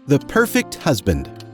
The perfect husband.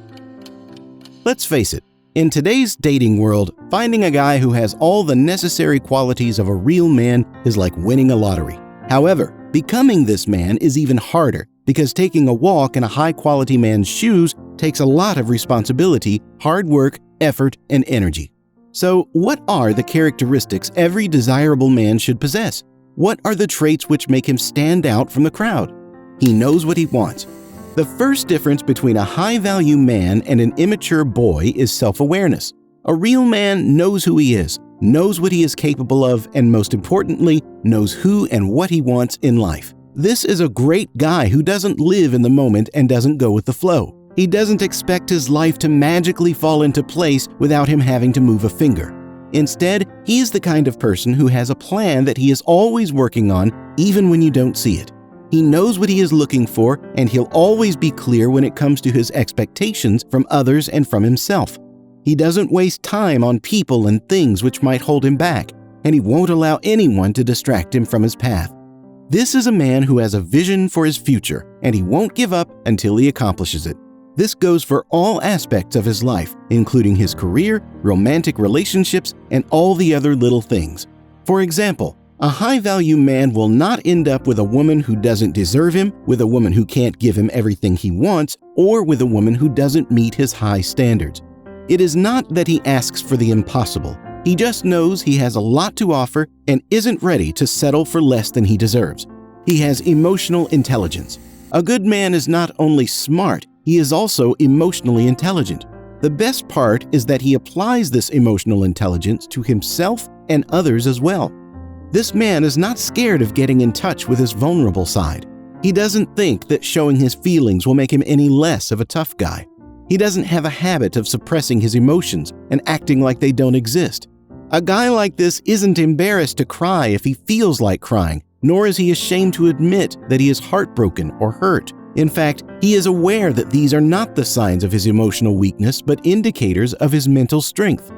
Let's face it, in today's dating world, finding a guy who has all the necessary qualities of a real man is like winning a lottery. However, becoming this man is even harder because taking a walk in a high-quality man's shoes takes a lot of responsibility, hard work, effort, and energy. So, what are the characteristics every desirable man should possess? What are the traits which make him stand out from the crowd? He knows what he wants. The first difference between a high-value man and an immature boy is self-awareness. A real man knows who he is, knows what he is capable of, and most importantly, knows who and what he wants in life. This is a great guy who doesn't live in the moment and doesn't go with the flow. He doesn't expect his life to magically fall into place without him having to move a finger. Instead, he is the kind of person who has a plan that he is always working on, even when you don't see it. He knows what he is looking for, and he'll always be clear when it comes to his expectations from others and from himself. He doesn't waste time on people and things which might hold him back, and he won't allow anyone to distract him from his path. This is a man who has a vision for his future, and he won't give up until he accomplishes it. This goes for all aspects of his life, including his career, romantic relationships, and all the other little things. For example, a high-value man will not end up with a woman who doesn't deserve him, with a woman who can't give him everything he wants, or with a woman who doesn't meet his high standards. It is not that he asks for the impossible. He just knows he has a lot to offer and isn't ready to settle for less than he deserves. He has emotional intelligence. A good man is not only smart, he is also emotionally intelligent. The best part is that he applies this emotional intelligence to himself and others as well. This man is not scared of getting in touch with his vulnerable side. He doesn't think that showing his feelings will make him any less of a tough guy. He doesn't have a habit of suppressing his emotions and acting like they don't exist. A guy like this isn't embarrassed to cry if he feels like crying, nor is he ashamed to admit that he is heartbroken or hurt. In fact, he is aware that these are not the signs of his emotional weakness, but indicators of his mental strength.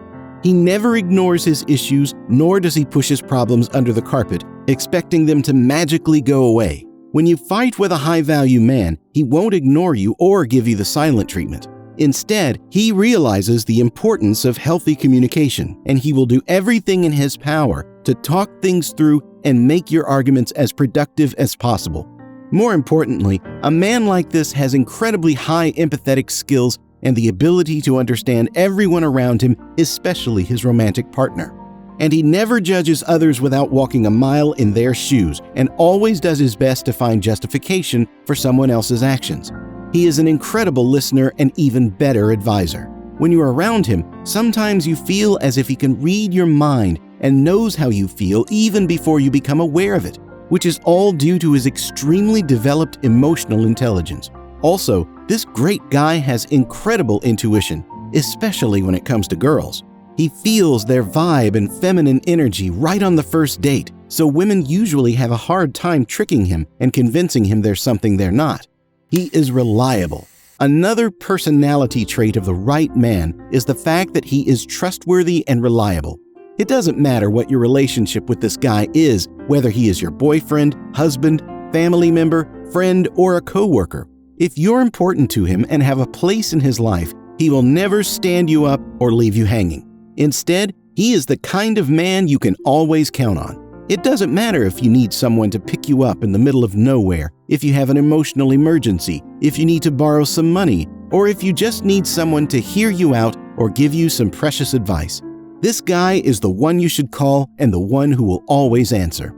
He never ignores his issues, nor does he push his problems under the carpet, expecting them to magically go away. When you fight with a high-value man, he won't ignore you or give you the silent treatment. Instead, he realizes the importance of healthy communication, and he will do everything in his power to talk things through and make your arguments as productive as possible. More importantly, a man like this has incredibly high empathetic skills and the ability to understand everyone around him, especially his romantic partner. And he never judges others without walking a mile in their shoes and always does his best to find justification for someone else's actions. He is an incredible listener and even better advisor. When you're around him, sometimes you feel as if he can read your mind and knows how you feel even before you become aware of it, which is all due to his extremely developed emotional intelligence. Also, this great guy has incredible intuition, especially when it comes to girls. He feels their vibe and feminine energy right on the first date, so women usually have a hard time tricking him and convincing him there's something they're not. He is reliable. Another personality trait of the right man is the fact that he is trustworthy and reliable. It doesn't matter what your relationship with this guy is, whether he is your boyfriend, husband, family member, friend, or a coworker. If you're important to him and have a place in his life, he will never stand you up or leave you hanging. Instead, he is the kind of man you can always count on. It doesn't matter if you need someone to pick you up in the middle of nowhere, if you have an emotional emergency, if you need to borrow some money, or if you just need someone to hear you out or give you some precious advice. This guy is the one you should call and the one who will always answer.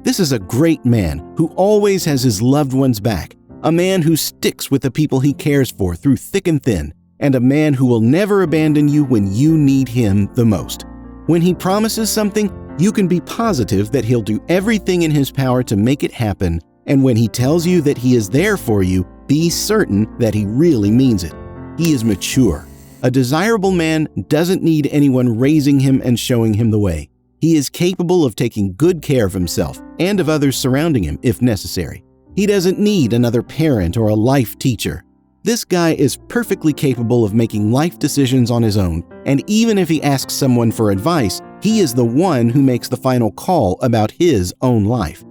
This is a great man who always has his loved ones back. A man who sticks with the people he cares for through thick and thin, and a man who will never abandon you when you need him the most. When he promises something, you can be positive that he'll do everything in his power to make it happen, and when he tells you that he is there for you, be certain that he really means it. He is mature. A desirable man doesn't need anyone raising him and showing him the way. He is capable of taking good care of himself and of others surrounding him if necessary. He doesn't need another parent or a life teacher. This guy is perfectly capable of making life decisions on his own, and even if he asks someone for advice, he is the one who makes the final call about his own life.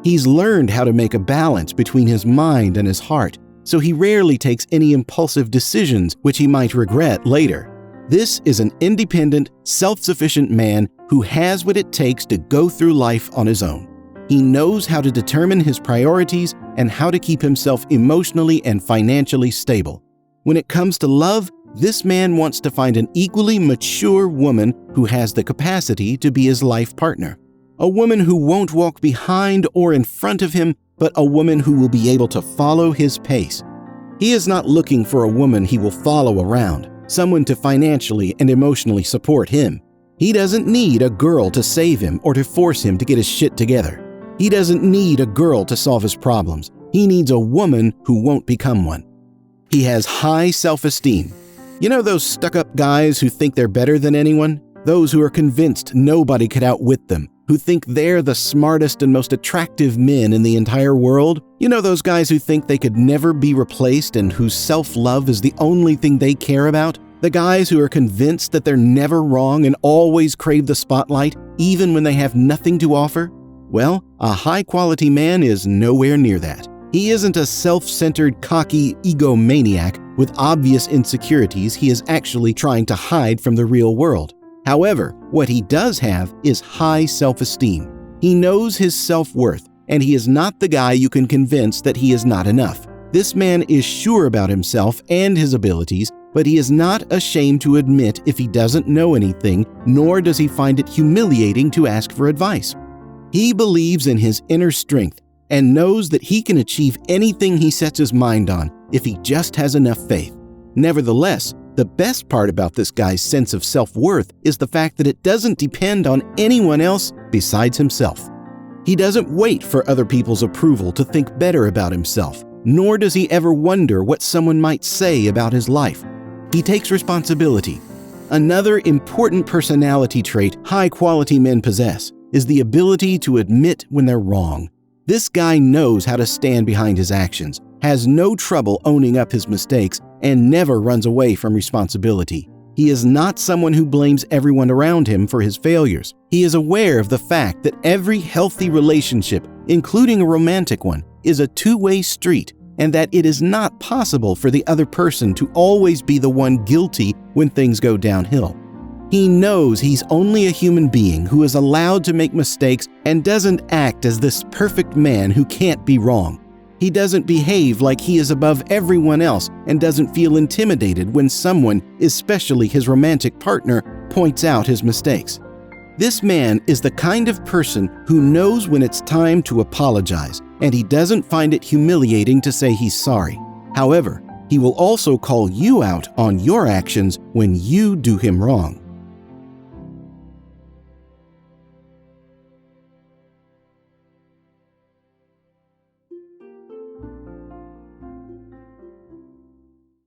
He's learned how to make a balance between his mind and his heart, so he rarely takes any impulsive decisions which he might regret later. This is an independent, self-sufficient man who has what it takes to go through life on his own. He knows how to determine his priorities and how to keep himself emotionally and financially stable. When it comes to love, this man wants to find an equally mature woman who has the capacity to be his life partner. A woman who won't walk behind or in front of him, but a woman who will be able to follow his pace. He is not looking for a woman he will follow around, someone to financially and emotionally support him. He doesn't need a girl to save him or to force him to get his shit together. He doesn't need a girl to solve his problems. He needs a woman who won't become one. He has high self-esteem. You know those stuck-up guys who think they're better than anyone? Those who are convinced nobody could outwit them, who think they're the smartest and most attractive men in the entire world? You know those guys who think they could never be replaced and whose self-love is the only thing they care about? The guys who are convinced that they're never wrong and always crave the spotlight, even when they have nothing to offer? Well, a high-quality man is nowhere near that. He isn't a self-centered, cocky egomaniac with obvious insecurities he is actually trying to hide from the real world. However, what he does have is high self-esteem. He knows his self-worth, and he is not the guy you can convince that he is not enough. This man is sure about himself and his abilities, but he is not ashamed to admit if he doesn't know anything, nor does he find it humiliating to ask for advice. He believes in his inner strength and knows that he can achieve anything he sets his mind on if he just has enough faith. Nevertheless, the best part about this guy's sense of self-worth is the fact that it doesn't depend on anyone else besides himself. He doesn't wait for other people's approval to think better about himself, nor does he ever wonder what someone might say about his life. He takes responsibility. Another important personality trait high-quality men possess is the ability to admit when they're wrong. This guy knows how to stand behind his actions, has no trouble owning up his mistakes, and never runs away from responsibility. He is not someone who blames everyone around him for his failures. He is aware of the fact that every healthy relationship, including a romantic one, is a two-way street, and that it is not possible for the other person to always be the one guilty when things go downhill. He knows he's only a human being who is allowed to make mistakes and doesn't act as this perfect man who can't be wrong. He doesn't behave like he is above everyone else and doesn't feel intimidated when someone, especially his romantic partner, points out his mistakes. This man is the kind of person who knows when it's time to apologize, and he doesn't find it humiliating to say he's sorry. However, he will also call you out on your actions when you do him wrong.